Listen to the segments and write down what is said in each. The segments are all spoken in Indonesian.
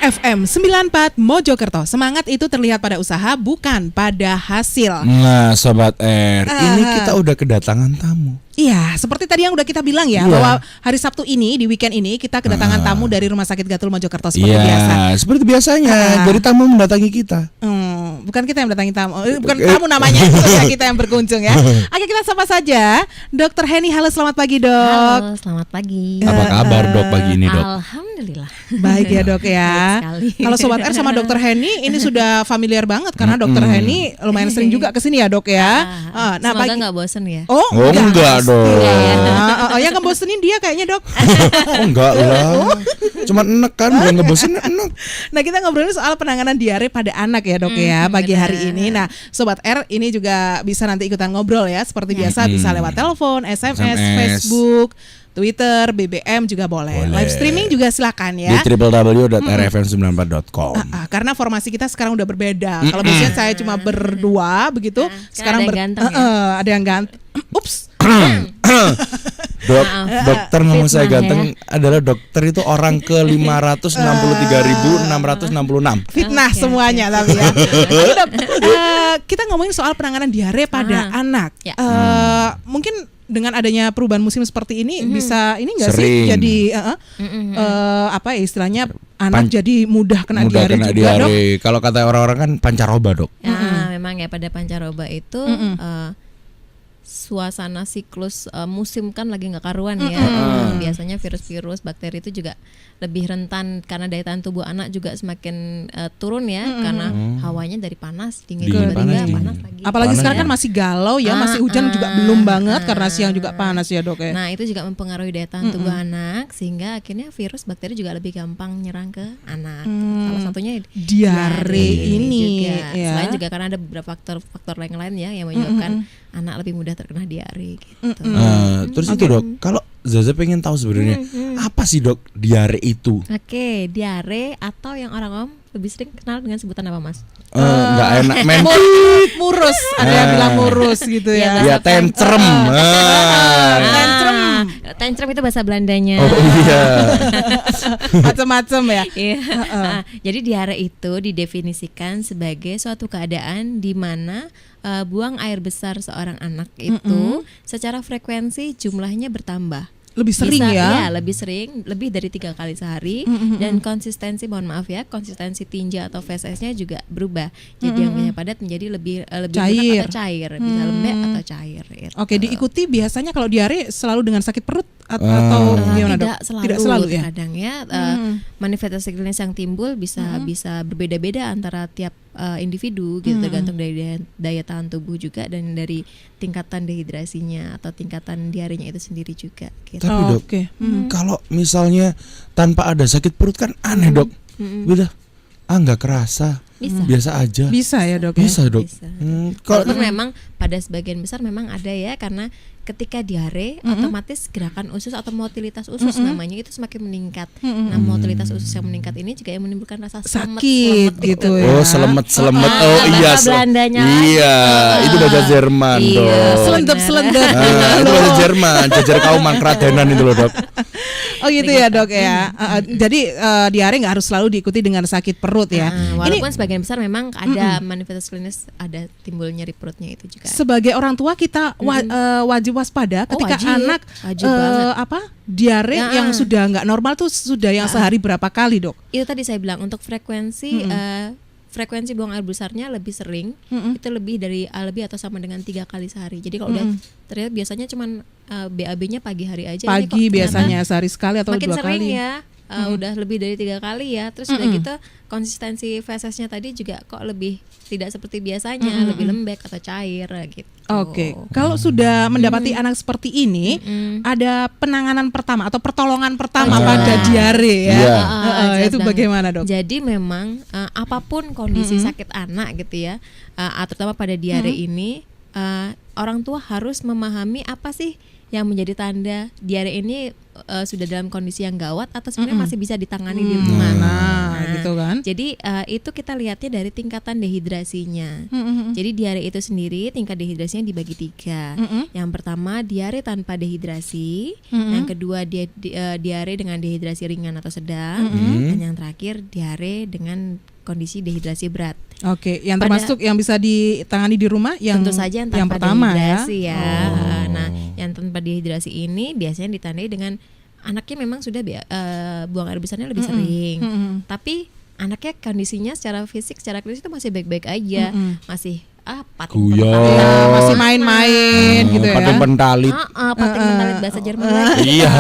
FM 94 Mojokerto. Semangat itu terlihat pada usaha, bukan pada hasil. Nah, Sobat R, ini kita udah kedatangan tamu. Iya, seperti tadi yang udah kita bilang ya, bahwa hari Sabtu ini, di weekend ini, kita kedatangan tamu dari Rumah Sakit Gatul Mojokerto seperti biasa. Seperti biasanya, jadi tamu mendatangi kita. Bukan kita yang mendatangi tamu, bukan tamu namanya, kita yang berkunjung ya. Oke, kita sapa saja Dr. Henny. Halo, selamat pagi, Dok. Halo, selamat pagi. Apa kabar, Dok, pagi ini, Dok? Alhamdulillah. Baik ya, Dok ya. Kalau Sobat R sama Dr. Henny ini sudah familiar banget karena Dr. Henny lumayan sering juga kesini ya, Dok ya. Nah, semoga nggak bosen ya. Oh enggak dong. Yang ngebosenin dia kayaknya, Dok. Oh enggak lah. Cuma enek kan, bukan ngebosenin, enek. Nah, kita ngobrolin soal penanganan diare pada anak ya, Dok ya, pagi hari ini. Nah, Sobat R ini juga bisa nanti ikutan ngobrol ya, seperti biasa bisa lewat telepon, SMS, Facebook, Twitter, BBM juga boleh. Live streaming juga silakan ya. Di www.rfm94.com. Karena formasi kita sekarang udah berbeda. Kalau biasanya saya cuma berdua begitu, sekarang ada yang ganteng. Ups. Dokter ngomong saya ganteng adalah dokter itu orang ke 563.666. Fitnah semuanya tapi ya. Oke, Dok, kita ngomongin soal penanganan diare pada anak. Mungkin dengan adanya perubahan musim seperti ini bisa ini nggak sih jadi apa ya istilahnya anak jadi mudah kena diare juga, Dok? Kalau kata orang-orang kan pancaroba, Dok. Memang ya pada pancaroba itu suasana siklus musim kan lagi nggak karuan ya. Biasanya virus-virus, bakteri itu juga lebih rentan karena daya tahan tubuh anak juga semakin turun ya, karena hawanya dari panas dingin tiba-tiba panas lagi. Apalagi sekarang kan masih galau ya, masih hujan juga belum banget karena siang juga panas ya, Dok ya. Nah, itu juga mempengaruhi daya tahan tubuh anak sehingga akhirnya virus, bakteri juga lebih gampang nyerang ke anak. Salah satunya diare ini juga. ya. Selain juga karena ada beberapa faktor lain ya yang menyebabkan anak lebih mudah terkena diare gitu. Terus itu, Dok, kalau Zaza pengen tahu sebenarnya apa sih, Dok, diare itu? Oke, diare atau yang orang awam lebih sering kenal dengan sebutan apa, Mas? Nggak enak, murus, ada yang bilang murus gitu ya. Ya, tantrum. Tantrum itu bahasa Belandanya. Oh iya. Macam-macam ya. Jadi diare itu didefinisikan sebagai suatu keadaan di mana buang air besar seorang anak itu secara frekuensi jumlahnya bertambah. Lebih sering bisa, ya? Iya, lebih sering, lebih dari 3 kali sehari. Dan konsistensi, mohon maaf ya, konsistensi tinja atau fesesnya juga berubah. Jadi yang biasanya padat menjadi lebih cair atau cair, bisa lembek atau cair gitu. Oke, diikuti biasanya kalau diare selalu dengan sakit perut atau gimana, Dok? Tidak selalu ya. Kadang ya manifestasi klinis yang timbul bisa berbeda-beda antara tiap individu gitu, tergantung dari daya tahan tubuh juga dan dari tingkatan dehidrasinya atau tingkatan diarenya itu sendiri juga gitu. Tapi, Dok, kalau misalnya tanpa ada sakit perut kan aneh, Dok. Udah nggak kerasa. Biasa aja. Bisa ya, Dok? Bisa, Dok. Kalau memang pada sebagian besar memang ada ya, karena ketika diare otomatis gerakan usus atau motilitas usus namanya itu semakin meningkat. Nah, motilitas usus yang meningkat ini juga yang menimbulkan rasa sakit gitu ya. Oh, selemet. Oh iya, Belandanya. Iya, itu bahasa Jerman, Dok. Selendep. Itu bahasa Jerman, jajar kauman keradenan itu loh, Dok. Oh gitu ya, Dok ya. Jadi diare nggak harus selalu diikuti dengan sakit perut ya. Walaupun sebagian besar memang ada manifestasi klinis, ada timbul nyeri perutnya itu juga. Sebagai orang tua kita wajib waspada ketika anak diare yang sudah nggak normal tuh sudah yang sehari berapa kali, Dok? Itu tadi saya bilang untuk frekuensi buang air besarnya lebih sering, itu lebih atau sama dengan 3 kali sehari. Jadi kalau udah ternyata biasanya cuman BAB-nya pagi hari aja. Pagi biasanya sehari sekali atau 2 kali. Makin sering ya. Udah lebih dari 3 kali ya. Terus udah gitu konsistensi fesesnya tadi juga kok lebih tidak seperti biasanya, lebih lembek atau cair gitu. Oke. Kalau sudah mendapati anak seperti ini, ada penanganan pertama atau pertolongan pertama pada diare ya. Itu bagaimana, Dok? Jadi memang apapun kondisi sakit anak gitu ya, terutama pada diare ini, orang tua harus memahami apa sih yang menjadi tanda diare ini sudah dalam kondisi yang gawat atau sebenarnya masih bisa ditangani di rumah. Gitu gitu kan. Jadi itu kita lihatnya dari tingkatan dehidrasinya. Jadi diare itu sendiri tingkat dehidrasinya dibagi 3. Yang pertama diare tanpa dehidrasi, yang kedua diare dengan dehidrasi ringan atau sedang, dan yang terakhir diare dengan kondisi dehidrasi berat. Oke, yang termasuk yang bisa ditangani di rumah yang tentu saja yang pertama dehidrasi ya. Oh. Nah, yang tanpa dehidrasi ini biasanya ditandai dengan anaknya memang sudah buang air besarnya lebih sering. Tapi anaknya kondisinya secara fisik, secara klinis itu masih baik-baik aja, masih masih main-main gitu ya. Pating pentalit. Pating pentalit bahasa Jerman lagi. Iya,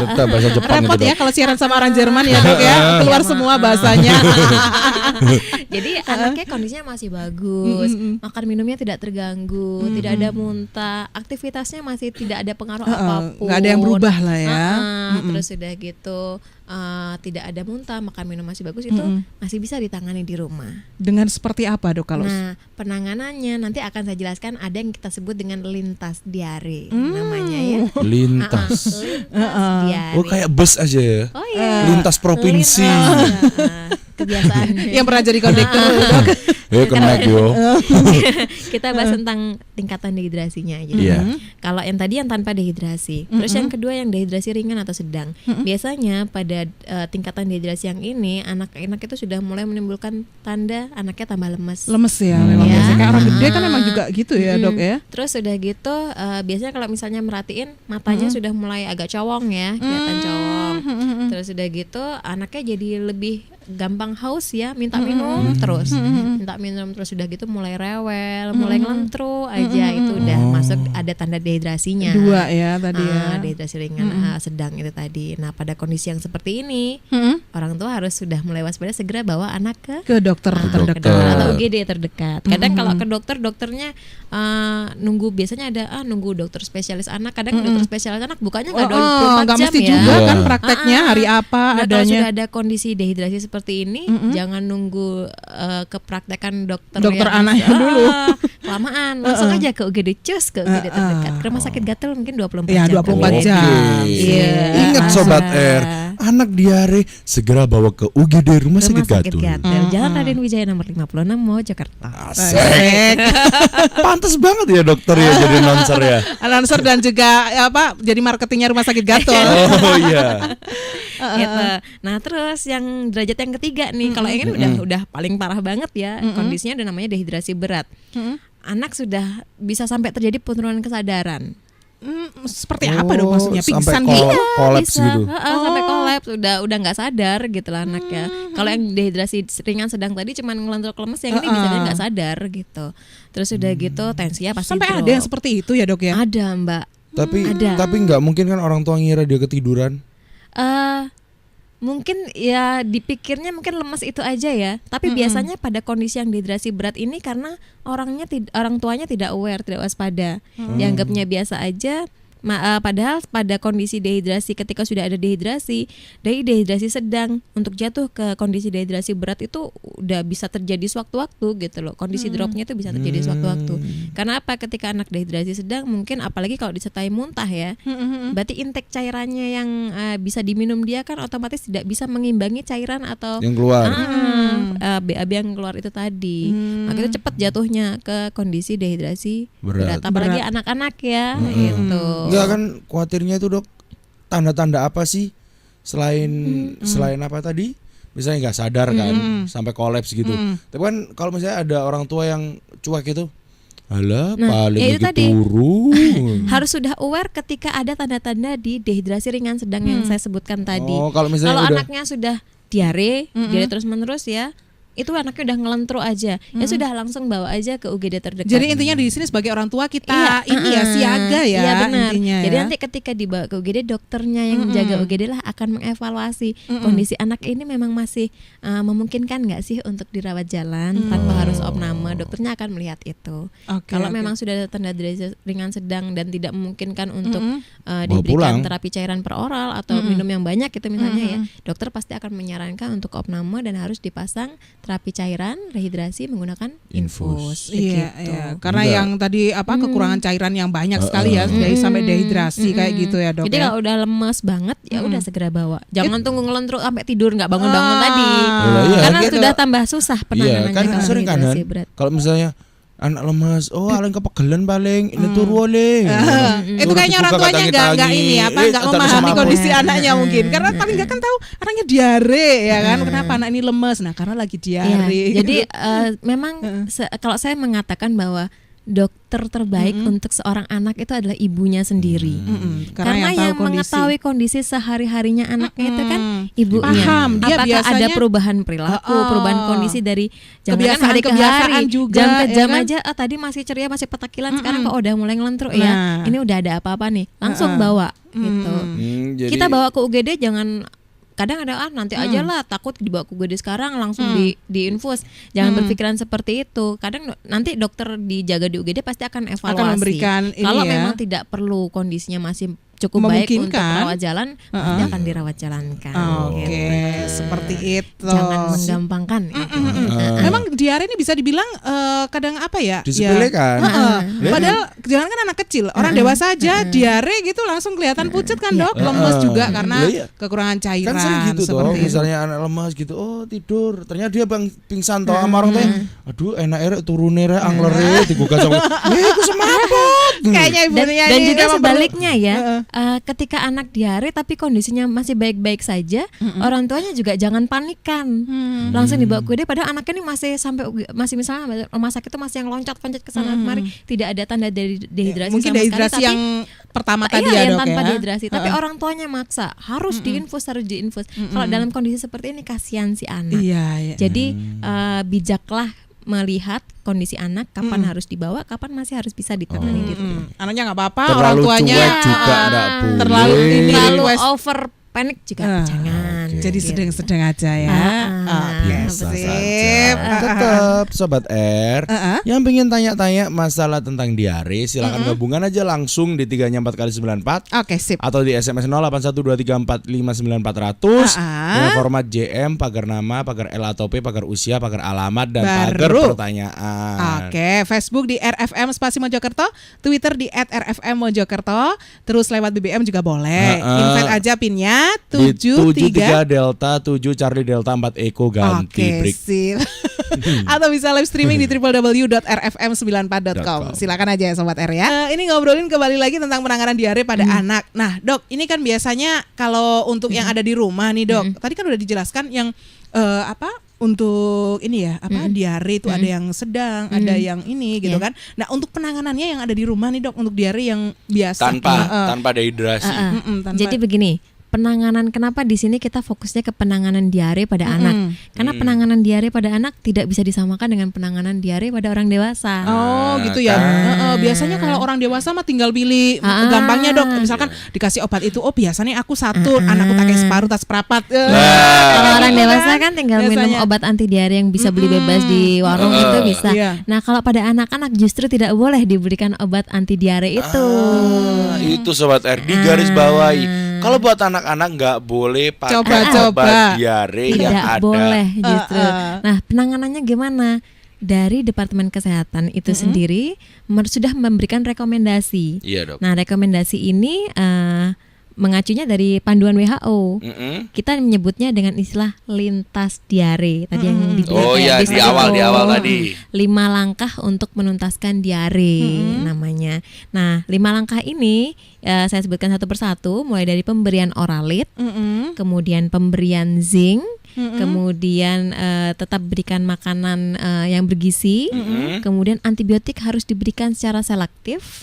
tetap bahasa Jepang repot itu. Ya kalau siaran sama orang Jerman ya Dok ya, keluar semua bahasanya. Jadi anaknya kondisinya masih bagus, makan minumnya tidak terganggu, tidak ada muntah, aktivitasnya masih tidak ada pengaruh apapun. Nggak ada yang berubah lah ya. Terus sudah gitu tidak ada muntah, makan minum masih bagus, itu masih bisa ditangani di rumah. Dengan seperti apa Dok kalau? Nah, penanganannya nanti akan saya jelaskan, ada yang kita sebut dengan lintas diare namanya ya. Lintas. Diare. Oh kayak bus aja ya. Oh iya. Lintas provinsi. Kebiasaan. Yang pernah jadi kondektur. Connect yo. Kita bahas tentang tingkatan dehidrasinya aja. Kalau yang tadi yang tanpa dehidrasi, terus yang kedua yang dehidrasi ringan atau sedang. Biasanya pada tingkatan dehidrasi yang ini anak-anak itu sudah mulai menimbulkan tanda anaknya tambah lemes. Lemes ya, memang biasanya kayak orang gede kan memang juga gitu ya Dok ya. Terus sudah gitu biasanya kalau misalnya merhatiin matanya sudah mulai agak cowong ya, kelihatan cowong. Terus sudah gitu anaknya jadi lebih gampang haus ya, minta minum terus, sudah gitu mulai rewel, mulai ngelentru aja, itu udah masuk ada tanda dehidrasinya. 2 ya tadi ya. Dehidrasi ringan sedang itu tadi. Nah pada kondisi yang seperti ini orang tua harus sudah mulai waspada, segera bawa anak ke dokter terdekat atau UGD terdekat. Kadang kalau ke dokternya nunggu, biasanya ada nunggu dokter spesialis anak, kadang dokter spesialis anak bukannya nggak 24 jam mesti ya. Juga kan prakteknya hari apa adanya. Kalau sudah ada kondisi dehidrasi seperti ini, jangan nunggu kepraktekan dokter anaknya dulu. Kelamaan, langsung aja ke UGD, cus ke UGD terdekat. Ke rumah sakit gatel mungkin 24 ya, jam. 24 jam. Iya. Ingat Sobat R, anak diare segera bawa ke UGD Rumah Sakit Gatul. Jalan Raden Wijaya nomor 56 Mojokerto. Asik. Pantes banget ya dokter ya jadi announcer ya. Announcer dan juga jadi marketingnya Rumah Sakit Gatul. Oh iya. Gitu. Nah terus yang derajat yang ketiga nih, kalau yang ini udah paling parah banget ya, kondisinya udah namanya dehidrasi berat. Anak sudah bisa sampai terjadi penurunan kesadaran. Seperti apa dong maksudnya? Pingsan gitu? Kolaps gitu. Sampai kolaps, udah nggak sadar gitu lah anaknya. Kalau yang dehidrasi ringan sedang tadi cuman ngelentur lemes, yang ini bisa nggak sadar gitu. Terus udah gitu tensinya pasti sampai drop. ada yang seperti itu ya Dok ya? Ada Mbak. Tapi nggak mungkin kan orang tua ngira dia ketiduran. Mungkin ya dipikirnya mungkin lemas itu aja ya. Tapi biasanya pada kondisi yang dehidrasi berat ini karena orang tuanya tidak aware, tidak waspada, dianggapnya biasa aja. Padahal pada kondisi dehidrasi, ketika sudah ada dehidrasi, dari dehidrasi sedang untuk jatuh ke kondisi dehidrasi berat itu udah bisa terjadi sewaktu-waktu gitu loh. Kondisi dropnya itu bisa terjadi sewaktu-waktu. Karena apa? Ketika anak dehidrasi sedang, mungkin apalagi kalau disertai muntah ya, berarti intake cairannya yang bisa diminum dia kan otomatis tidak bisa mengimbangi cairan atau yang keluar. BAB yang keluar itu tadi. Makanya cepat jatuhnya ke kondisi dehidrasi berat. Apalagi anak-anak ya gitu. Enggak kan, khawatirnya itu Dok, tanda-tanda apa sih selain apa tadi? Misalnya nggak sadar kan, sampai kolaps gitu. Tapi kan kalau misalnya ada orang tua yang cuek itu, paling ya lagi turun. Harus sudah aware ketika ada tanda-tanda di dehidrasi ringan sedang yang saya sebutkan tadi. Kalau anaknya sudah diare terus-menerus ya, itu anaknya udah ngelentru aja, ya sudah langsung bawa aja ke UGD terdekat. Jadi intinya di sini sebagai orang tua kita siaga ya. Iya benar. Intinya, jadi ya. nanti ketika dibawa ke UGD, dokternya yang jaga UGD lah akan mengevaluasi kondisi anak ini memang masih memungkinkan nggak sih untuk dirawat jalan tanpa harus opname. Dokternya akan melihat itu. Kalau memang sudah ada tanda dehidrasi ringan sedang dan tidak memungkinkan untuk diberikan terapi cairan per oral atau minum yang banyak itu misalnya ya, dokter pasti akan menyarankan untuk opname dan harus dipasang terapi cairan rehidrasi menggunakan infus. Iya, karena yang tadi kekurangan cairan yang banyak sekali ya, jadi sampai dehidrasi kayak gitu ya Dok. Jadi kalau udah lemas banget ya udah segera bawa. Jangan tunggu ngelentru sampai tidur nggak bangun-bangun tadi. Iya. Karena kita, sudah tambah susah penanganannya kan kalau sering kan dehidrasi berat. kalau misalnya anak lemas, paling kepegelan paling ini turu oleh. Itu kayaknya orang tuanya nggak ini apa nggak memahami kondisi anaknya mungkin karena paling nggak kan tahu anaknya diare ya kan kenapa anak ini lemes karena lagi diare. Jadi memang kalau saya mengatakan bahwa dokter terbaik untuk seorang anak itu adalah ibunya sendiri. Karena yang mengetahui kondisi sehari-harinya anaknya itu kan ibunya. Paham, dia apakah biasanya ada perubahan perilaku, perubahan kondisi dari jangan hari ke kebiasaan hari, juga, jam ke jam ya kan? aja tadi masih ceria, masih petakilan, sekarang kok udah mulai ngelentruk ya. Ini udah ada apa-apa nih. Langsung bawa gitu. Jadi, Kita bawa ke UGD jangan kadang ada nanti aja lah takut dibawa ke UGD sekarang langsung diinfus. Jangan berpikiran seperti itu. Kadang nanti dokter dijaga di UGD pasti akan evaluasi. Akan memberikan kalau ini ya. memang tidak perlu kondisinya masih cukup baik untuk rawat jalan, pasti akan dirawat jalankan. Seperti itu. Jangan menggampangkan. Memang diare ini bisa dibilang kadang apa ya? disepelekan. Padahal jangan kan anak kecil, orang dewasa aja diare gitu langsung kelihatan pucet kan dok, lemes juga karena kekurangan cairan. Kan sering gitu toh, misalnya anak lemas gitu, tidur, ternyata dia pingsan toh sama orang tuanya. Aduh, enak erek turune rek anglere digugah sama. Aku semaput. Kayaknya ibunya dan juga sebaliknya ya. Ketika anak diare tapi kondisinya masih baik-baik saja, orang tuanya juga jangan panikan. Langsung dibawa ke UGD padahal anaknya ini masih misalnya rumah sakit itu masih yang loncat-loncat ke sana kemari, tidak ada tanda dari dehidrasi mungkin sama dehidrasi sekali, yang pertama tadi ya ya dok tanpa ya. dehidrasi, tapi orang tuanya maksa harus diinfus. Kalau dalam kondisi seperti ini kasihan si anak. Jadi bijaklah melihat kondisi anak, kapan harus dibawa, kapan masih harus bisa ditangani gitu. Anaknya nggak apa-apa, Terlalu orang tuanya cuek juga nggak boleh. terlalu over panic juga jangan. Jadi sedang-sedang aja ya. Biasa saja. Tetap Sobat R yang pengen tanya-tanya masalah tentang diare, silakan gabungan aja langsung di 3-nya 4x94. Oke, sip. Atau di SMS 081234599400 dengan format JM, pagar nama, pagar L atau P, pagar usia, pagar alamat dan pagar pertanyaan. Oke, Facebook di RFM Spasi Mojokerto, Twitter di @RFM_Mojokerto, terus lewat BBM juga boleh. Invite aja pinnya 73 Delta 7 Charlie Delta 4 Eko ganti break. Sip. Atau bisa live streaming di www.rfm94.com. Silakan aja ya Sobat R ya. Ini ngobrolin kembali lagi tentang penanganan diare pada anak. Nah, Dok, ini kan biasanya kalau untuk yang ada di rumah nih, Dok. Tadi kan udah dijelaskan yang untuk ini ya, diare itu ada yang sedang, ada yang ini gitu kan. Nah, untuk penanganannya yang ada di rumah nih, Dok, untuk diare yang biasa tanpa dehidrasi. Jadi begini, penanganan kenapa di sini kita fokusnya ke penanganan diare pada anak? Karena penanganan diare pada anak tidak bisa disamakan dengan penanganan diare pada orang dewasa. Gitu ya. Biasanya kalau orang dewasa mah tinggal pilih gampangnya Dok. Misalkan dikasih obat itu, biasanya aku satu, anakku pakai separuh tas perapat. Kalau orang dewasa kan tinggal minum obat anti diare yang bisa beli bebas di warung itu bisa. Nah, kalau pada anak-anak justru tidak boleh diberikan obat anti diare itu. Itu Sobat R di garis bawahi. Kalau buat anak-anak nggak boleh pakai obat diare yang ada. Tidak boleh justru. Nah, penanganannya gimana? Dari Departemen Kesehatan itu sendiri sudah memberikan rekomendasi. Iya, Dok. Nah, rekomendasi ini mengacunya dari panduan WHO. Kita menyebutnya dengan istilah lintas diare. Tadi yang di awal tadi. 5 langkah untuk menuntaskan diare namanya. Nah, 5 langkah ini saya sebutkan satu persatu, mulai dari pemberian oralit, kemudian pemberian zinc, kemudian tetap berikan makanan yang bergizi, kemudian antibiotik harus diberikan secara selektif,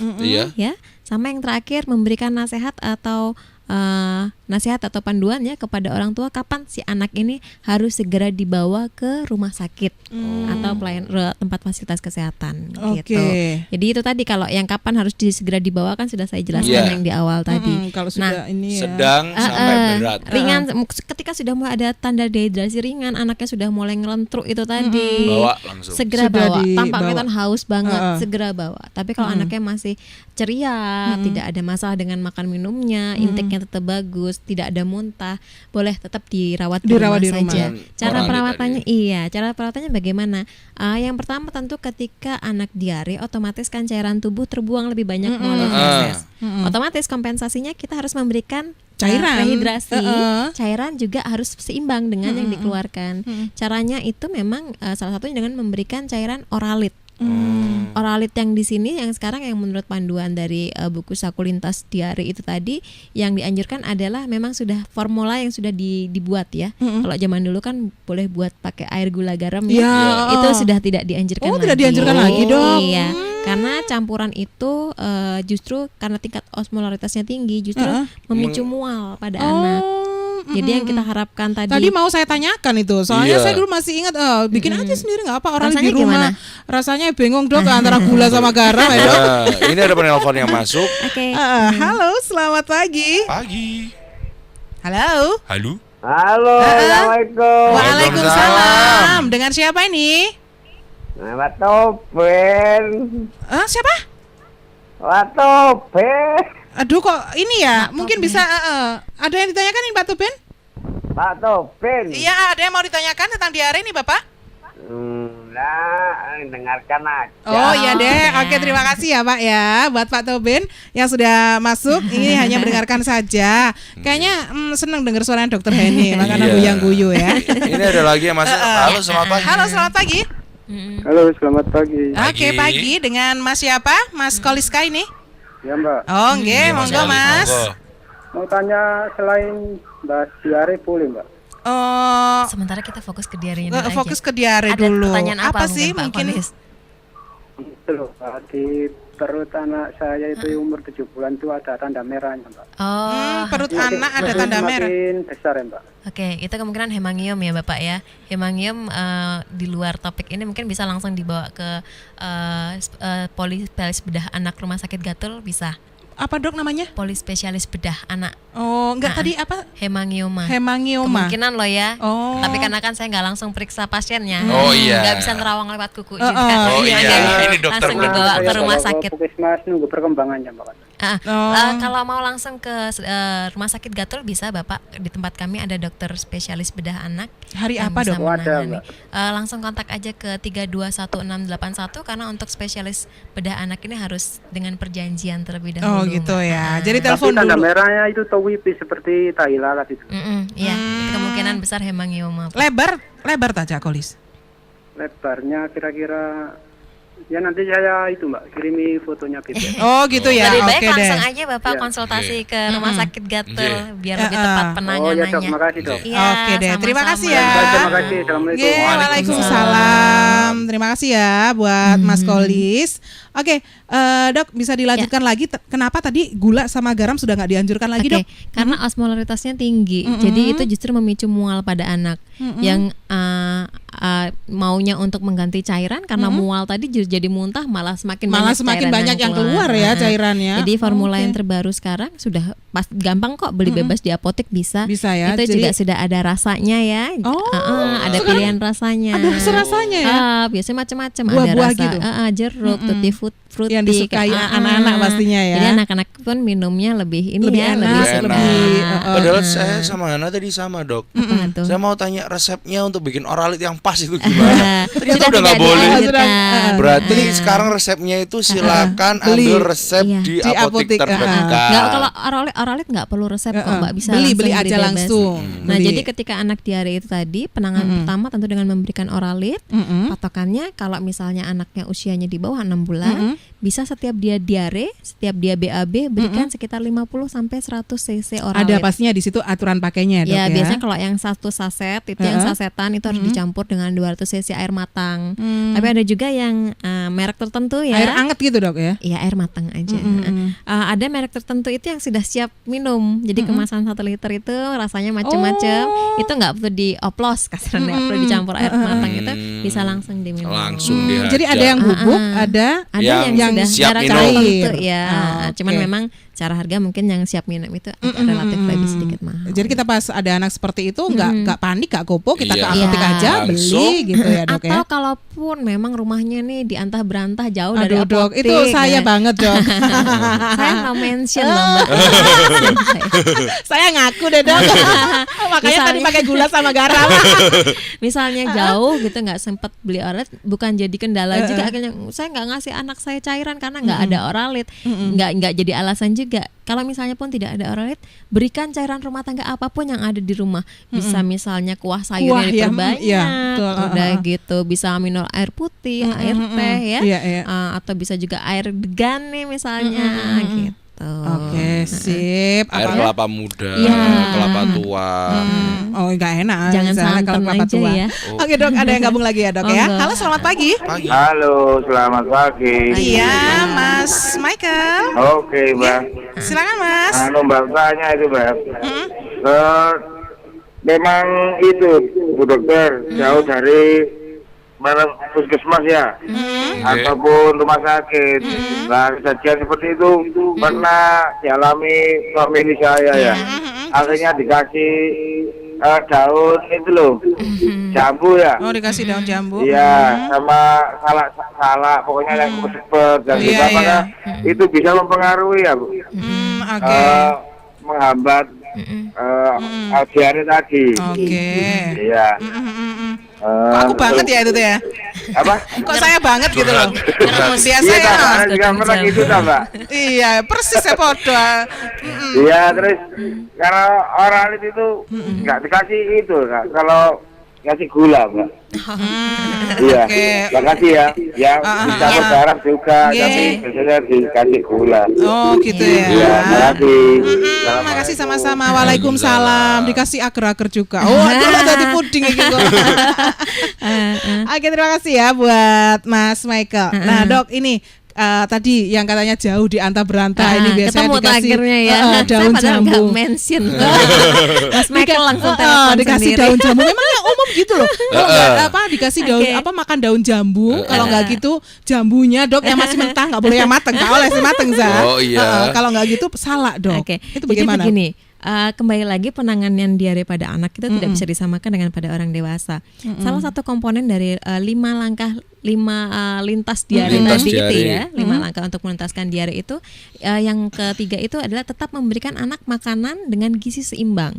ya. Sama yang terakhir memberikan nasihat atau panduan ya kepada orang tua kapan si anak ini harus segera dibawa ke rumah sakit atau tempat fasilitas kesehatan gitu. Jadi itu tadi kalau yang kapan harus segera dibawa kan sudah saya jelaskan yang di awal tadi. Kalau sudah ini ya. Sedang sampai berat. Ringan ketika sudah mulai ada tanda dehidrasi ringan, anaknya sudah mulai ngelentruk itu tadi. Bawa langsung. Segera bawa. Tanpa kelihatan haus banget, segera bawa. Tapi kalau anaknya masih ceria, tidak ada masalah dengan makan minumnya, intake-nya tetap bagus, terus tidak ada muntah, boleh tetap dirawat di Dirawat rumah di rumah. saja. Dengan Cara orali perawatannya tadi. cara perawatannya bagaimana? Yang pertama tentu ketika anak diare, otomatis kan cairan tubuh terbuang lebih banyak melalui feses. Otomatis kompensasinya kita harus memberikan Cairan. rehidrasi. Cairan juga harus seimbang dengan yang dikeluarkan. Caranya itu memang salah satunya dengan memberikan cairan oralit. Oralit yang di sini yang sekarang yang menurut panduan dari buku Saku Lintas Diare itu tadi yang dianjurkan adalah memang sudah formula yang sudah dibuat ya. Kalau zaman dulu kan boleh buat pakai air gula garam ya. Ya. Itu sudah tidak dianjurkan lagi. Tidak dianjurkan lagi, Dok. Iya. Karena campuran itu justru karena tingkat osmolaritasnya tinggi justru memicu mual pada anak. Jadi yang kita harapkan Tadi mau saya tanyakan itu, soalnya Iya. saya dulu masih ingat bikin aja sendiri nggak apa orang Rasanya di rumah. gimana? Rasanya bingung dok antara gula sama garam ya dok. Nah, ini ada penelpon yang masuk. Oke. Halo, selamat pagi. Pagi. Halo. Halo. Halo, Assalamualaikum. Waalaikumsalam. Dengan siapa ini? Nama Toben. Siapa? Toben. Aduh kok ini ya? Mungkin bisa ada yang ditanyakan nih Pak Tuben? Pak Toben. Iya, ada yang mau ditanyakan tentang diare nih Bapak? Nah, dengarkan aja. Oh iya deh, oke terima kasih ya Pak ya buat Pak Tobin yang sudah masuk. Ini hanya mendengarkan saja. Kayaknya senang dengar suara Dokter Heni, makanya Iya. guyang-guyu ya. Ini ada lagi yang masuk. Halo, selamat pagi. Halo, selamat pagi. Halo, selamat pagi. Oke pagi dengan Mas siapa? Mas Koliska ini? Ya, Mbak. Oh nggih, monggo Mas. Mau tanya selain bahas diare boleh, Mbak? Oh, Sementara kita fokus ke diare ini aja. fokus ke diare Ada dulu. pertanyaan apa sih Pak mungkin? Kolis? Itu loh, Pak. Di perut anak saya itu umur 7 bulan itu ada tanda merahnya, Mbak. Oh, Perut anak ada tanda merah. Makin besar ya, Mbak. oke. Itu kemungkinan hemangium ya Bapak ya. Hemangium di luar topik ini mungkin bisa langsung dibawa ke polispesialis bedah anak Rumah Sakit Gatul bisa. Apa dok namanya? Polispesialis bedah anak Oh enggak tadi apa? hemangioma. Hemangioma. Kemungkinan loh ya. Oh. Tapi karena kan saya nggak langsung periksa pasiennya. Oh, iya. Nggak bisa nerawang lewat kuku juga. Oh, iya. Makanya Ini dokter langsung bener. dibawa ke Saya rumah kalau sakit. Puskesmas nunggu perkembangannya, Mbak. Kalau mau langsung ke Rumah Sakit Gatul bisa Bapak, di tempat kami ada dokter spesialis bedah anak. Hari yang apa, bisa Dok? Oh, ada, menangani. Mbak. Langsung kontak aja ke 321681 karena untuk spesialis bedah anak ini harus dengan perjanjian terlebih dahulu. Oh gitu Mbak. ya. Jadi Tapi telepon tanda dulu. merahnya itu TOWIP seperti tai lalat itu. Iya, itu kemungkinan besar hemangioma. Pak. Lebar saja Kolis. Lebarnya kira-kira ya nanti saya itu Mbak kirimi fotonya gitu. Oh gitu ya. Lebih baik Oke deh. langsung aja Bapak Iya. konsultasi ke Rumah Sakit Gatul biar lebih Iya. tepat Oh ya penanganannya. Dok, makasih Dok. Iya, Oke deh, terima sama-sama. kasih ya. Terima kasih. Assalamualaikum. Ye, Waalaikumsalam. Terima kasih ya buat Mas Kolis. Oke, Dok bisa dilanjutkan lagi. Kenapa tadi gula sama garam sudah nggak dianjurkan lagi Oke, Dok? karena osmolaritasnya tinggi, jadi itu justru memicu mual pada anak yang maunya untuk mengganti cairan karena mual tadi jadi muntah malah semakin Semakin cairan banyak yang keluar ya cairannya. Jadi formula yang terbaru sekarang sudah gampang kok beli bebas di apotek bisa. Bisa ya, Itu jadi- juga sudah ada rasanya ya. Oh, Ada pilihan rasanya. ada rasa-rasanya ya? Biasanya macam-macam ada Buah-buah rasa gitu? jeruk, tutti frutti Yang disukai anak-anak pastinya ya. Jadi anak-anak pun minumnya lebih Lebih ya, enak, lebih Enak. suka. Padahal saya sama Hana tadi sama dok. Apa tuh? Saya mau tanya resepnya untuk bikin oralit yang pas itu gimana? Ternyata Sudah udah nggak tidak boleh. dianjurkan. Berarti sekarang resepnya itu silakan Beli. ambil resep Iya. di Di apotek apotek, terdekat. Nggak, kalau oralit nggak perlu resep kok Mbak, bisa Beli langsung aja bebas. langsung. Nah Beli. jadi ketika anak diare itu tadi penanganan pertama tentu dengan memberikan oralit. Patokannya kalau misalnya anaknya usianya di bawah 6 bulan bisa setiap dia diare, setiap dia BAB berikan sekitar 50 sampai 100 cc oralit. Ada pastinya di situ aturan pakainya Dok ya. Ya, biasanya kalau yang satu saset itu yang sasetan itu harus dicampur dengan 200 cc air matang. Tapi ada juga yang merek tertentu ya. Air anget gitu Dok ya. Iya, air matang aja. Ada merek tertentu itu yang sudah siap minum. Jadi kemasan 1 liter itu rasanya macam-macam. Itu nggak perlu dioplos kasarnya, nggak perlu dicampur air matang itu bisa langsung diminum. Langsung dihajar. Jadi ada yang bubuk, ada Ada yang Yang sudah siap jarak minum. tertentu Cair. ya. Oh, Cuman oke. memang secara harga mungkin yang siap minum itu agak relatif lebih sedikit mahal. Jadi kita pas ada anak seperti itu nggak panik, nggak gopo, kita ke apotek Iya. aja beli gitu ya dok Atau ya. kalaupun memang rumahnya nih di antah berantah jauh dari Aduh dok, apotek, itu saya banget dok. saya nggak mention loh Mbak. Saya ngaku deh dok. Makanya tadi pakai gula sama garam. Misalnya jauh gitu nggak sempat beli Oralit, bukan jadi kendala juga akhirnya saya nggak ngasih anak saya cairan karena nggak ada Oralit, nggak jadi alasan juga. Kalau misalnya pun tidak ada Oralit, berikan cairan rumah tangga apapun yang ada di rumah. Bisa misalnya kuah sayurnya diperbanyak, udah gitu bisa minum air putih, air teh ya, atau bisa juga air degan nih misalnya gitu. Oke, sip. Air kelapa muda, Iya. kelapa tua. Oh, nggak enak. Jangan misalnya santan kalau kelapa aja tua. ya. Oke dok, ada yang gabung lagi ya dok ya. Monggo. Halo, selamat pagi. Halo, selamat pagi. Iya, Mas Michael. Oke, Mbak. Silakan Mas. Mbak tanya itu, Mbak. Memang itu, Bu Dokter, jauh dari mana puskesmas ya, ataupun rumah sakit. Nah, kejadian seperti itu pernah dialami famili saya ya. Akhirnya dikasih daun itu loh, jambu ya. Oh, dikasih daun jambu. Iya, sama salak pokoknya yang sepet dan Iya, juga apakah itu bisa mempengaruhi ya, Bu? Oke. Menghambat diare tadi. Oke. Iya. Kok aku banget ya itu tuh ya? Apa? Kok saya banget gitu loh. Biasa Iya, ya. Kak, ada juga pernah gitu, tak, Mbak? Iya, persis ya podo. Iya, terus karena Oralit itu nggak dikasih itu, Kak. Kalau kasih gula, Mbak. Iya, Oke. makasih ya. Ya, bisa berdarah juga, tapi biasanya dikasih gula. Oh, gitu ya. Iya, makasih. Makasih sama-sama. Waalaikumsalam. Dikasih agar-agar juga. Oh, itu lo tadi puding gitu. Oke, terima kasih ya buat Mas Michael. Nah, Dok, ini tadi yang katanya jauh di antah berantah ini biasanya ketemu dikasih akhirnya ya. daun Saya padahal jambu. nggak mention. Mas Michael langsung telepon dikasih sendiri. daun jambu. Memang yang umum gitu loh. Kalau nggak dikasih daun makan daun jambu. Kalau nggak gitu jambunya dok yang masih mentah, nggak boleh yang mateng. Nggak boleh sih mateng Za. Oh, iya. Kalau nggak gitu salah dok. Oke. Itu bagaimana? Jadi begini. Kembali lagi penanganan diare pada anak kita tidak bisa disamakan dengan pada orang dewasa. Salah satu komponen dari 5 lintas diare Lintas tadi diare. itu ya, 5 langkah untuk menuntaskan diare itu, yang ketiga itu adalah tetap memberikan anak makanan dengan gizi seimbang.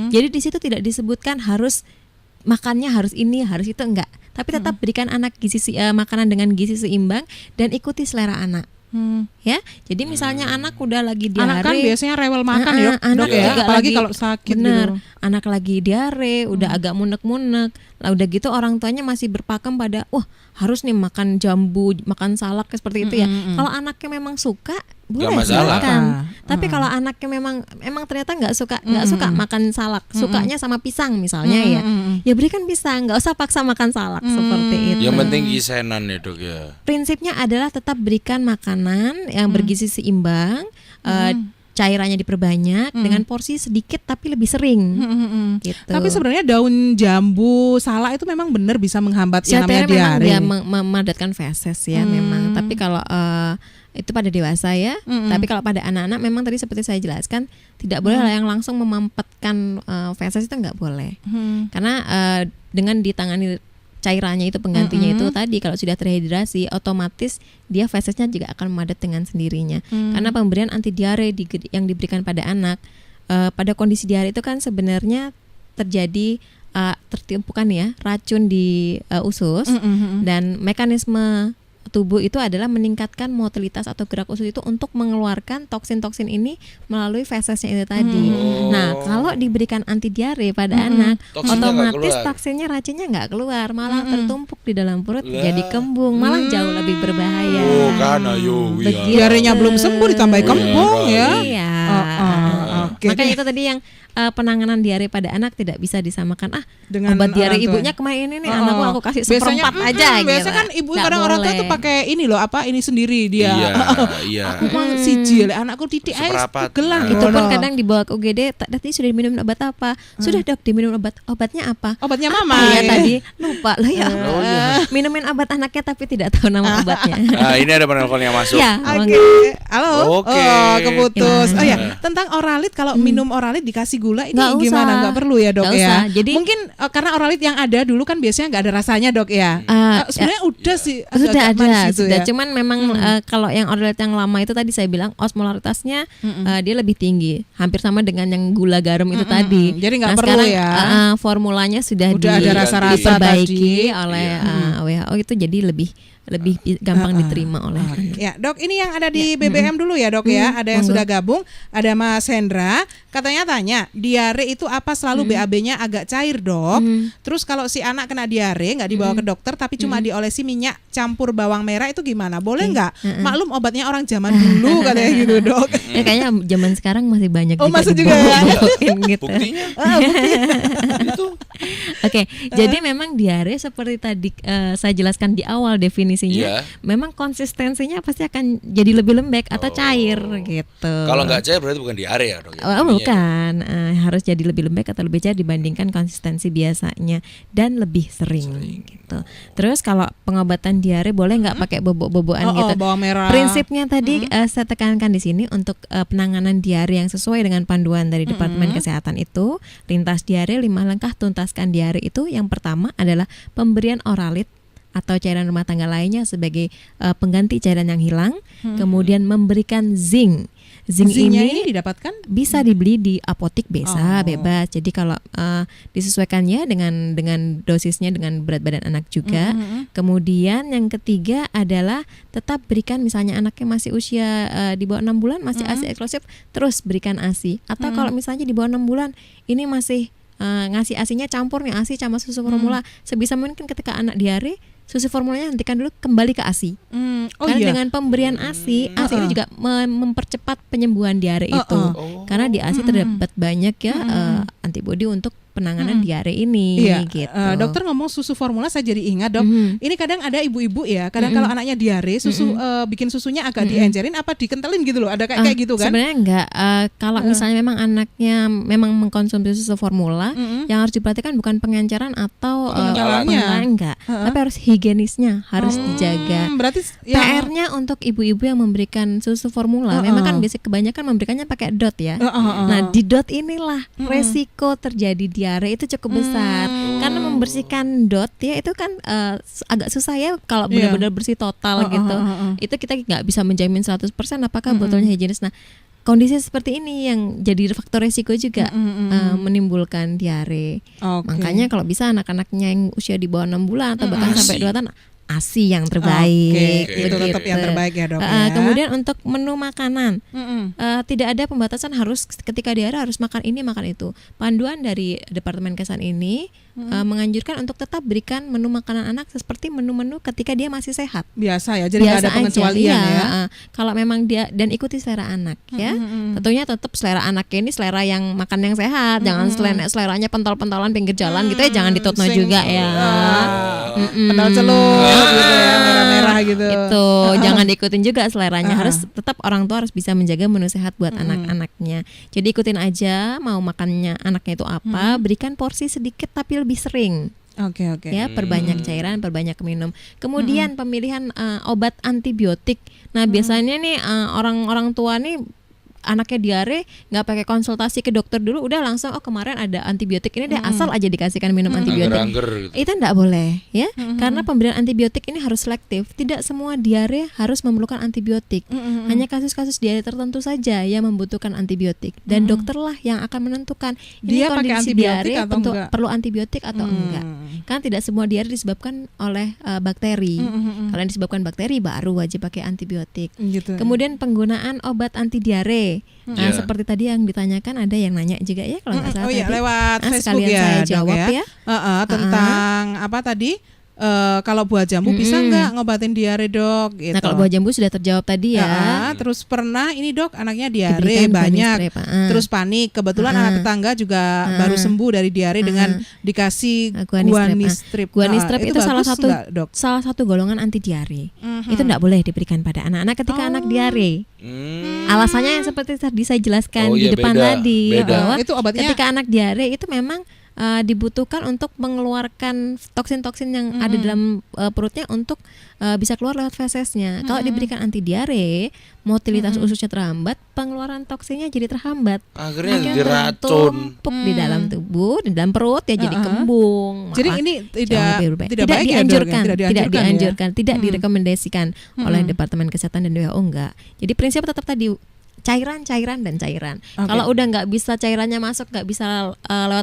Jadi di situ tidak disebutkan harus makannya harus ini harus itu, enggak, tapi tetap berikan anak makanan dengan gizi seimbang dan ikuti selera anak. Ya, jadi misalnya anak udah lagi diare, Anak kan biasanya rewel makan ya anak dok ya, juga apalagi lagi- kalau sakit bener, gitu. anak lagi diare, udah agak munek-munek, lah udah gitu orang tuanya masih berpakem pada, wah harus nih makan jambu, makan salak seperti itu ya. Kalau anaknya memang suka, boleh masalah. silakan. Tapi kalau anaknya memang ternyata nggak suka makan salak, sukanya sama pisang misalnya ya berikan pisang, nggak usah paksa makan salak seperti itu. Yang penting gisenan ya dok ya. Prinsipnya adalah tetap berikan makanan yang bergizi seimbang, cairannya diperbanyak dengan porsi sedikit tapi lebih sering. Gitu. Tapi sebenarnya daun jambu, salak itu memang benar bisa menghambat yang namanya Sebenarnya memang diare. dia memadatkan feses ya memang. Tapi kalau itu pada dewasa ya. Tapi kalau pada anak-anak memang tadi seperti saya jelaskan tidak boleh yang langsung memampatkan feses, itu nggak boleh. Karena dengan ditangani cairannya itu penggantinya itu tadi, kalau sudah terhidrasi otomatis dia fesesnya juga akan memadat dengan sendirinya. Karena pemberian anti diare yang diberikan pada anak pada kondisi diare itu kan sebenarnya terjadi tertimpukan ya racun di usus dan mekanisme tubuh itu adalah meningkatkan motilitas atau gerak usus itu untuk mengeluarkan toksin-toksin ini melalui fesesnya itu tadi. Nah, kalau diberikan anti diare pada anak, Toksinnya nggak otomatis keluar. toksinnya racunnya nggak keluar, malah tertumpuk di dalam perut jadi kembung, malah jauh lebih berbahaya. Oh kan ayo. Begitu. Diarenya belum sembuh ditambah kembung ya. Iya. Oke. Makanya itu tadi yang penanganan diare pada anak tidak bisa disamakan Dengan obat diare orang tua. ibunya kemarin ini anakku aku kasih seperempat aja gitu. Biasanya kan ibu Nggak kadang orang tua boleh. tuh pakai ini loh ini sendiri dia. Iya. Aku siji lek anakku titik ae Seperempat. gelang. Itu pun kadang dibawa ke UGD, tadi sudah diminum obat apa? Sudah Dok, diminum obatnya apa? Obatnya mama. Iya tadi lupa lah ya. Minumin obat anaknya tapi tidak tahu nama obatnya. Nah, ini ada penelpon yang masuk. Ya, Oke. Halo. Oke. Oh, keputus. Gimana? Oh ya, tentang oralit kalau minum oralit dikasih gula ini Nggak gimana? usah. Nggak perlu ya, Dok Nggak ya. usah. Jadi mungkin karena oralit yang ada dulu kan biasanya nggak ada rasanya, Dok ya. Sebenarnya udah sih sudah agak manis ada, gitu sudah. ya. Cuman memang kalau yang oralit yang lama itu tadi saya bilang osmolaritasnya dia lebih tinggi, hampir sama dengan yang gula garam itu tadi. Jadi nggak perlu sekarang, ya. Formulanya sudah ada rasa-rasa diperbaiki tadi. oleh WHO itu jadi lebih gampang diterima oleh anak. Ya, Dok, ini yang ada di BBM dulu ya, Dok ya. Ada yang sudah gabung, ada Mas Hendra, katanya tanya, diare itu apa selalu BAB-nya agak cair, Dok? Terus kalau si anak kena diare nggak dibawa ke dokter tapi cuma diolesi minyak campur bawang merah itu gimana? Boleh nggak? Maklum obatnya orang zaman dulu katanya gitu, Dok. Ya, kayaknya zaman sekarang masih banyak masih juga ya. gitu. Buktinya. Itu. Oke, jadi memang diare seperti tadi saya jelaskan di awal definisinya, memang konsistensinya pasti akan jadi lebih lembek atau cair gitu. Kalau nggak cair berarti bukan diare ya, Dok? Bukan, harus jadi lebih lembek atau lebih cair dibandingkan konsistensi biasanya dan lebih sering. Gitu. Terus kalau pengobatan diare boleh nggak pakai bobok-bobokan gitu? Bawang merah. Prinsipnya tadi saya tekankan di sini untuk penanganan diare yang sesuai dengan panduan dari Departemen Kesehatan itu, lintas diare 5 langkah tuntaskan diare itu yang pertama adalah pemberian oralit atau cairan rumah tangga lainnya sebagai pengganti cairan yang hilang, kemudian memberikan zinc. Zinc ini didapatkan bisa dibeli di apotik bebas. Jadi kalau disesuaikannya dengan dosisnya dengan berat badan anak juga. Kemudian yang ketiga adalah tetap berikan, misalnya anaknya masih usia di bawah 6 bulan masih ASI eksklusif, terus berikan ASI. Atau kalau misalnya di bawah 6 bulan ini masih ngasih ASInya campur nih, ASI sama susu formula. Sebisa mungkin ketika anak diare, susu formulanya hentikan dulu, kembali ke ASI. Karena dengan pemberian ASI ini juga mempercepat penyembuhan diare itu. Karena di ASI terdapat banyak ya antibodi untuk penanganan diare ini. Gitu. Dokter ngomong susu formula, saya jadi ingat, Dok. Ini kadang ada ibu-ibu ya, kadang kalau anaknya diare, susu bikin susunya agak diencerin apa dikentelin gitu loh. Ada kayak gitu kan? Sebenarnya enggak. Kalau misalnya memang anaknya memang mengkonsumsi susu formula, yang harus diperhatikan bukan pengenceran atau enggak, tapi harus higienisnya harus dijaga. Berarti PR-nya untuk ibu-ibu yang memberikan susu formula, memang kan biasanya kebanyakan memberikannya pakai dot ya. Nah, di dot inilah resiko terjadi diare itu cukup besar. Karena membersihkan dot ya itu kan agak susah ya kalau benar-benar bersih total gitu. Itu kita nggak bisa menjamin 100% apakah botolnya higienis. Nah, kondisi seperti ini yang jadi faktor resiko juga menimbulkan diare. Makanya kalau bisa anak-anaknya yang usia di bawah 6 bulan atau bahkan sampai 2 tahun, ASI yang terbaik. Itu tetap yang terbaik ya, Dok. Ya. Kemudian untuk menu makanan, tidak ada pembatasan harus ketika diare harus makan ini makan itu. Panduan dari Departemen Kesehatan ini menganjurkan untuk tetap berikan menu makanan anak seperti menu-menu ketika dia masih sehat. Biasa ya, jadi nggak ada pengecualian ya. Kalau memang dia dan ikuti selera anak ya. Tentunya tetap selera anaknya ini selera yang makan yang sehat, jangan seleranya pentol-pentolan pinggir jalan gitu ya, jangan ditutno juga ya. Pentol celup gitu ya, merah-merah gitu. Itu jangan diikutin juga seleranya. Harus tetap orang tua harus bisa menjaga menu sehat buat anak-anaknya. Jadi ikutin aja mau makannya anaknya itu apa, berikan porsi sedikit tapi lebih sering. Oke. Ya, perbanyak cairan, perbanyak minum. Kemudian pemilihan obat antibiotik. Nah, biasanya nih orang-orang tua nih anaknya diare nggak pakai konsultasi ke dokter dulu, udah langsung kemarin ada antibiotik ini deh, asal aja dikasihkan minum antibiotik. Gitu. Itu nggak boleh ya, karena pemberian antibiotik ini harus selektif. Tidak semua diare harus memerlukan antibiotik. Hanya kasus-kasus diare tertentu saja yang membutuhkan antibiotik dan dokterlah yang akan menentukan ini dia kondisi diare perlu antibiotik atau enggak. Kan tidak semua diare disebabkan oleh bakteri. Kalau yang disebabkan bakteri baru wajib pakai antibiotik. Gitu. Kemudian penggunaan obat anti diare. Nah, seperti tadi yang ditanyakan, ada yang nanya juga ya kalau nggak salah tadi. Lewat Facebook sekalian ya, saya Dok, jawab ya. Tentang apa tadi? kalau buah jambu bisa nggak ngobatin diare dok? Gitu. Nah kalau buah jambu sudah terjawab tadi ya. Terus pernah ini dok anaknya diare banyak, terus panik. Kebetulan anak tetangga juga baru sembuh dari diare dengan dikasih guanistrip. Guanistrip itu salah satu golongan anti diare. Itu tidak boleh diberikan pada anak-anak ketika anak diare. Alasannya yang seperti tadi saya jelaskan di depan tadi bahwa itu ketika anak diare itu memang dibutuhkan untuk mengeluarkan toksin-toksin yang ada dalam perutnya untuk bisa keluar lewat fesesnya. Kalau diberikan anti diare, motilitas ususnya terhambat, pengeluaran toksinnya jadi terhambat. Akhirnya diracun di dalam tubuh, di dalam perut ya jadi kembung. Jadi ini tidak dianjurkan, tidak direkomendasikan oleh Departemen Kesehatan dan WHO enggak. Jadi prinsip tetap tadi cairan dan cairan. Kalau udah nggak bisa cairannya masuk, nggak bisa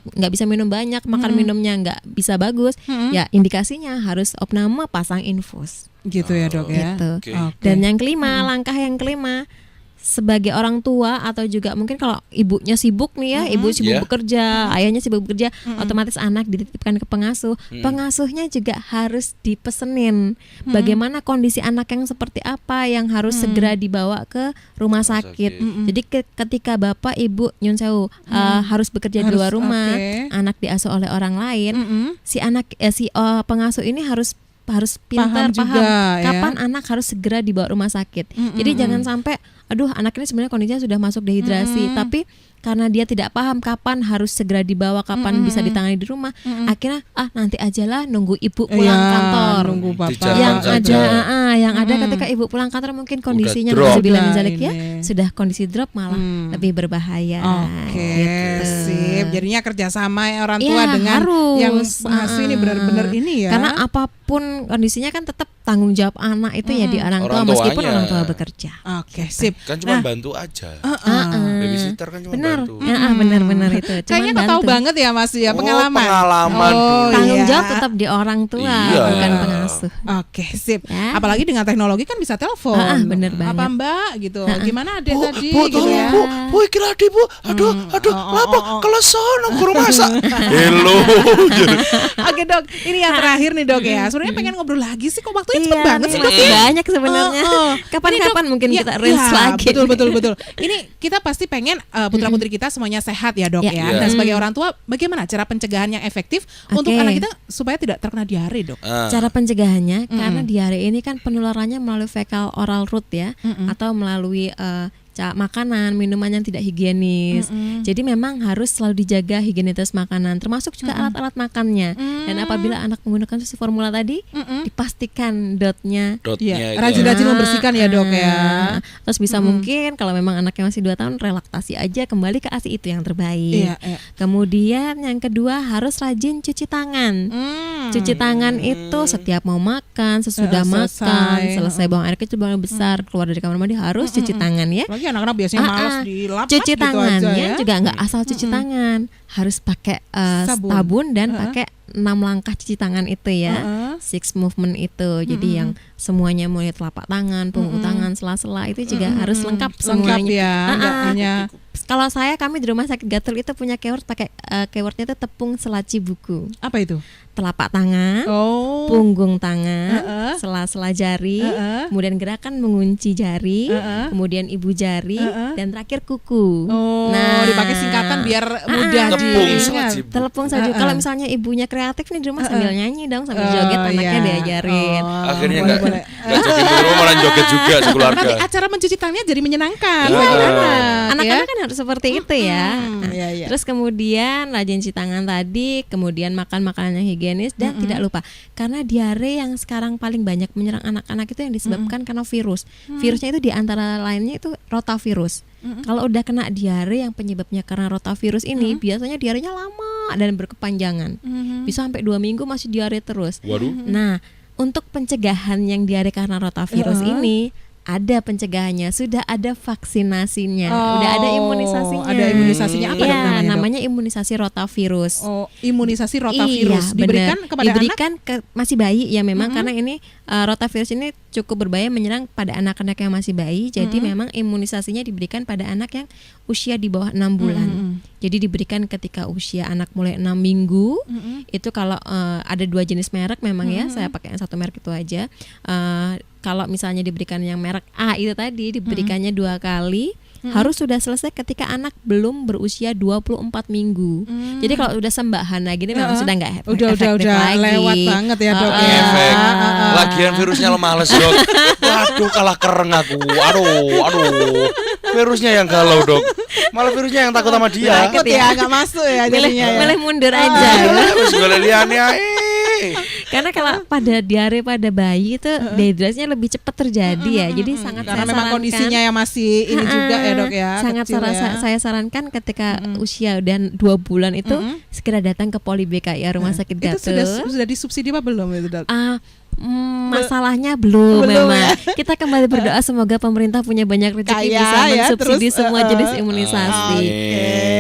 nggak bisa minum banyak, makan minumnya nggak bisa bagus, ya indikasinya harus opname pasang infus. Gitu ya dok ya. Gitu. Dan yang kelima, langkah yang kelima, sebagai orang tua atau juga mungkin kalau ibunya sibuk nih ya, ibu sibuk bekerja, ayahnya sibuk bekerja, otomatis anak dititipkan ke pengasuh. Pengasuhnya juga harus dipesenin bagaimana kondisi anak yang seperti apa yang harus segera dibawa ke rumah sakit. Jadi ketika bapak ibu nyun sewu harus bekerja di luar rumah, anak diasuh oleh orang lain, si pengasuh ini harus pintar paham kapan anak harus segera dibawa rumah sakit. Jadi jangan sampai aduh anak ini sebenarnya kondisinya sudah masuk dehidrasi, tapi karena dia tidak paham kapan harus segera dibawa, kapan bisa ditangani di rumah, akhirnya nanti ajalah nunggu ibu pulang kantor, nunggu bapak. Yang ada ketika ibu pulang kantor mungkin kondisinya sudah kondisi drop, malah lebih berbahaya. Gitu. Sip. Jadinya kerjasama orang tua dengan yang pengasuh ini benar-benar ini ya. Karena apapun kondisinya kan tetap tanggung jawab anak itu ya di orang tua meskipun orang tua bekerja. Sip. Kan cuma bantu aja. Babysitter kan cuma bantu. Benar itu. Kayaknya kok tahu banget ya Mas ya pengalaman. Tanggung jawab tetap di orang tua, bukan pengasuh. Sip. Ya. Apalagi dengan teknologi kan bisa telepon. Bener banget. Apa Mbak gitu. Gimana adek tadi? Bu, gitu ya. Bu, kira adek Bu. Aduh, lapa kalau sono guru masak. Hello. Oke dok, ini yang terakhir nih dok ya. Sebenarnya pengen ngobrol lagi sih, kok waktunya cepet banget sih dok. Banyak sebenarnya. Kapan-kapan mungkin kita range lagi. Betul. Ini kita pasti pengen putra-putri kita semuanya sehat ya dok ya. Dan sebagai orang tua, bagaimana cara pencegahan yang efektif untuk anak kita supaya tidak terkena diare dok? Cara pencegahannya, karena diare ini kan penularannya melalui fecal oral route ya, atau melalui makanan, minuman yang tidak higienis. Jadi memang harus selalu dijaga higienitas makanan, termasuk juga alat-alat makannya. Dan apabila anak menggunakan susu formula tadi, dipastikan dotnya rajin-rajin membersihkan ya dok ya. Terus bisa mungkin kalau memang anaknya masih 2 tahun, relaktasi aja, kembali ke ASI itu yang terbaik. Kemudian yang kedua harus rajin cuci tangan. Cuci tangan itu setiap mau makan, sesudah makan, selesai buang air kecil, buang air besar, keluar dari kamar mandi harus cuci tangan ya. Anak-anak biasanya malas dilap cuci gitu tangannya aja, ya? juga nggak asal cuci tangan, harus pakai sabun dan pakai 6 langkah cuci tangan itu ya, 6 movement itu. Jadi yang semuanya mulai telapak tangan, punggung tangan, sela-sela itu juga harus lengkap semuanya. Kalau kami di rumah sakit Gatul itu punya keyword, pakai keywordnya itu tepung selaci buku. Apa itu? Telapak tangan, punggung tangan, sela-sela jari, kemudian gerakan mengunci jari, kemudian ibu jari, dan terakhir kuku. Nah, dipakai singkatan biar mudah diingat. Telepon saja. Kalau misalnya ibunya kreatif nih di rumah sambil nyanyi dong, sambil joget, anaknya diajarin. Akhirnya nggak joget di rumah, malah joget juga sekeluarga. Nanti acara mencuci tangannya jadi menyenangkan. Anak-anak kan harus seperti itu ya. Terus kemudian rajin cuci tangan tadi, kemudian makan makanan yang higienis, dan tidak lupa, karena diare yang sekarang paling banyak menyerang anak-anak itu yang disebabkan karena virus. Virusnya itu diantara lainnya itu rotavirus. Kalau udah kena diare yang penyebabnya karena rotavirus ini, biasanya diarenya lama dan berkepanjangan, bisa sampai 2 minggu masih diare terus. Nah, untuk pencegahan yang diare karena rotavirus ini, ada pencegahannya, sudah ada vaksinasinya, udah ada imunisasinya. Ada imunisasinya apa dok namanya? Namanya imunisasi rotavirus. Imunisasi rotavirus. Diberikan kepada anak? Masih bayi ya memang, karena ini rotavirus ini cukup berbahaya, menyerang pada anak-anak yang masih bayi. Jadi memang imunisasinya diberikan pada anak yang usia di bawah 6 bulan. Jadi diberikan ketika usia anak mulai 6 minggu. Itu kalau ada 2 jenis merek memang ya, saya pakai yang 1 merek itu aja. Kalau misalnya diberikan yang merek A itu tadi diberikannya 2 kali. Harus sudah selesai ketika anak belum berusia 24 minggu. Jadi kalau udah sembahana gini memang sudah nggak efektif lagi. Lewat banget ya dok. Efek. Lagian virusnya males dok. Waduh kalah kereng aku. Aduh. Virusnya yang galau dok. Malah virusnya yang takut sama dia. Takut ya, nggak masuk ya jadinya ya. Milih mundur aja. Terus gue liane. Karena kalau pada diare pada bayi itu dehidrasinya lebih cepat terjadi ya. Jadi sangat karena saya memang sarankan, kondisinya yang masih ini juga ya dok ya. sangat kecil ya. saya sarankan ketika usia dan 2 bulan itu segera datang ke Poli BKI Rumah Sakit Itu Gatul. sudah disubsidi apa belum itu dok? Masalahnya belum memang. Ya? Kita kembali berdoa semoga pemerintah punya banyak rezeki Kaya bisa ya, mensubsidi terus, semua jenis imunisasi.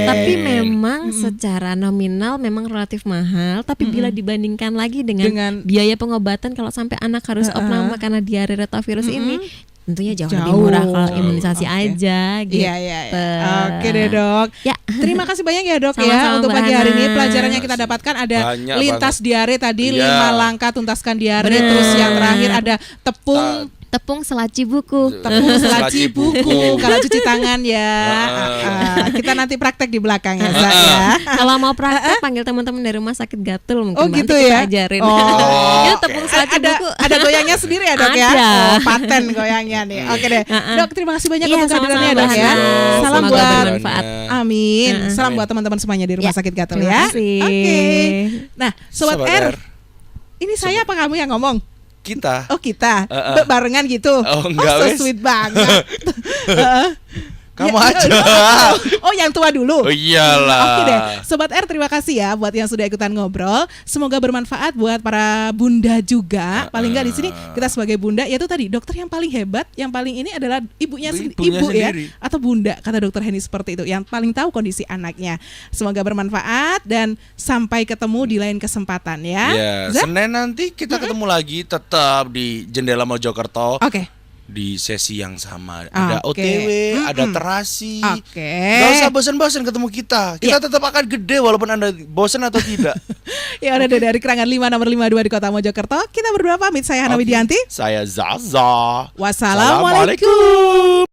Tapi Amin. memang secara nominal memang relatif mahal. Tapi bila dibandingkan lagi dengan biaya pengobatan kalau sampai anak harus opname karena diare rotavirus ini, tentunya jauh lebih murah kalau imunisasi aja gitu. Iya. Oke deh dok. Ya. Terima kasih banyak ya dok ya Sama-sama, untuk Mbak pagi hari ini. Hana. Pelajaran yang kita dapatkan ada Banyak lintas banget. diare tadi, Iya. 5 langkah tuntaskan diare. Bener. Terus yang terakhir ada Tepung selaci buku. tepung Selaci selaci buku. buku. Kalau cuci tangan ya. Kita nanti praktek di belakang ya Zak, ya. Kalau mau praktek panggil teman-teman dari Rumah Sakit Gatul mungkin Oh nanti gitu kita ya. ajarin. Oh. Itu tepung selaci ada buku. ada goyangnya sendiri ya dok ya. Ada. Oh, paten goyangnya nih. Oke deh. Dok terima kasih banyak Iya, untuk kehadirannya sama-sama, dok ya. Mbak Hana. Salam Semoga buat bermanfaat. Amin. Salam buat teman-teman semuanya di Rumah Ya, Sakit Gatul terima ya. kasih. Oke. Nah, Sobat Sobat R, R. ini saya apa kamu yang ngomong? Kita. Oh kita barengan gitu. Oh, enggak, so wes. sweet banget. Kamu Ya, aja. Oh yang tua dulu. Oh iyalah. Oke deh, Sobat R terima kasih ya buat yang sudah ikutan ngobrol. Semoga bermanfaat buat para bunda juga. Paling nggak di sini kita sebagai bunda, yaitu tadi dokter yang paling hebat, yang paling ini adalah ibunya Ibunya ibu ya, sendiri. atau bunda kata dokter Heni seperti itu, yang paling tahu kondisi anaknya. Semoga bermanfaat dan sampai ketemu di lain kesempatan ya. Ya, Zak? Senin nanti kita ketemu lagi tetap di Jendela Mojokerto. Oke. Di sesi yang sama. Ada Oke. OTW, ada terasi. Oke. Gak usah bosan-bosan ketemu kita. Kita tetap akan gede walaupun Anda bosan atau tidak. Ya udah deh, dari Kerangan 5 nomor 52 di Kota Mojokerto. Kita berdua pamit. Saya Hana Oke. Widianti. Saya Zaza. Wassalamualaikum.